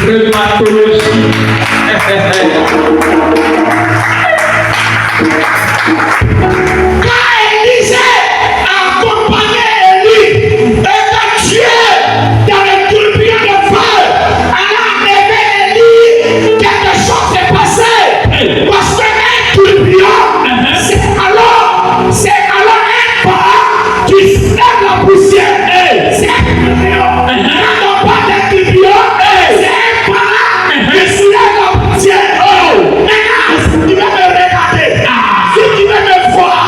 Rhumatologie. Quand Élisée accompagnait Élie, et quand Dieu, dans le tourbillon de feu, a enlevé Élie, quelque chose s'est passé. Parce qu'un tourbillon, c'est alors un pas qui lève la poussière. C'est un tourbillon. Quand on parle d'un tourbillon, c'est un pas qui soulève la poussière. Maintenant, si tu veux me regarder, si tu veux me voir,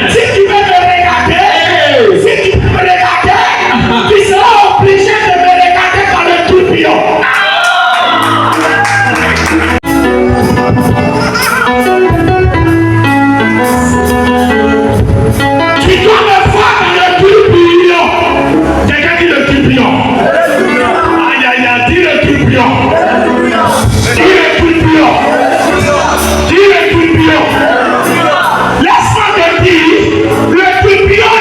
si tu veux me regarder, tu seras obligé de me regarder dans le tourbillon. Tu dois me voir dans le tourbillon. Quelqu'un dit le tourbillon. Aïe aïe aïe, dis le tourbillon. Dis le tourbillon. Dis le tourbillon. Laisse-moi te dire, le tourbillon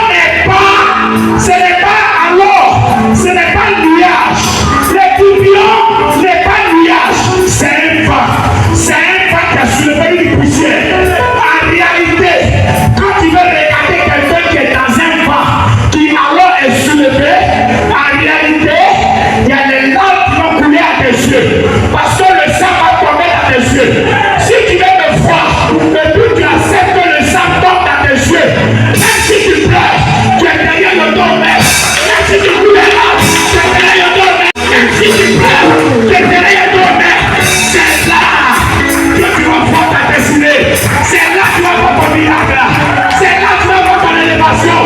ce n'est pas alors, ce n'est pas le nuage. Le tourbillon n'est pas le nuage, c'est un vent. C'est un vent qui a soulevé une poussière. En réalité, quand tu veux regarder quelqu'un qui est dans un vent, qui alors est soulevé, en réalité, il y a des larmes qui vont couler à tes yeux. Parce que le sang va tomber dans tes yeux. Si tu veux me voir, et puis tu acceptes que le sang tombe dans tes yeux, même si tu pleures, tu es derrière le dos, même si tu coules là, tu es derrière le dos, même si tu pleures, tu es derrière le dos, c'est là que tu vas voir ta destinée. C'est là que tu vas voir ton miracle. C'est là que tu vas voir ton élévation.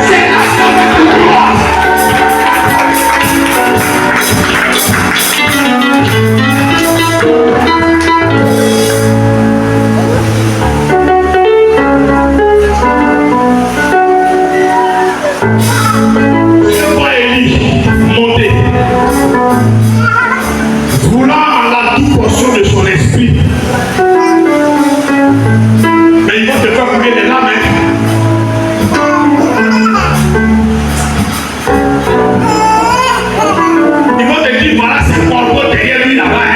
C'est là que tu vas voir ton gloire. Je vois Élie monter, voulant en la toute portion de son esprit. Mais ils vont te faire couler des larmes. Ils vont te dire voilà c'est corbeau derrière lui là-bas.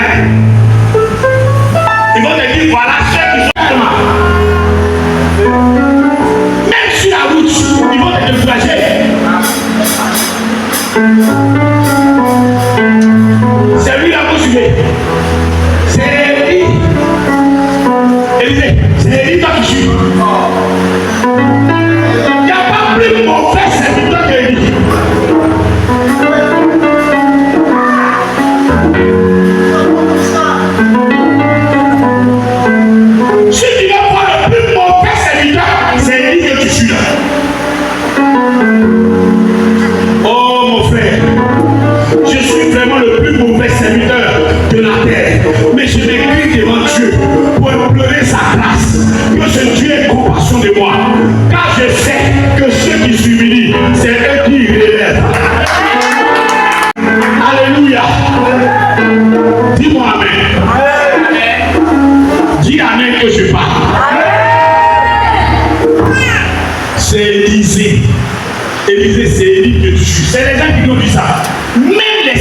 Ils vont te dire voilà ceux qui sont là. Même sur la route, ils vont te décourager. C'est lui là vous suivez. C'est Élie. Élisée, c'est Élie toi qui suis. Il n'y a pas plus mauvais serviteur qu'Élie. Si tu veux voir le plus mauvais serviteur, c'est Élie que tu suis là. Oh mon frère, je suis vraiment le plus mauvais serviteur de la terre. Mais je m'écris devant Dieu pour implorer sa grâce. Que ce Dieu ait compassion de moi. Car je sais que ceux qui s'humilient, c'est eux qui relèvent. Alléluia. Dis-moi Amen. Dis Amen que je parle. C'est Élisée. Élisée, c'est Élie que tu suis. C'est les gens qui ont dit ça. Même les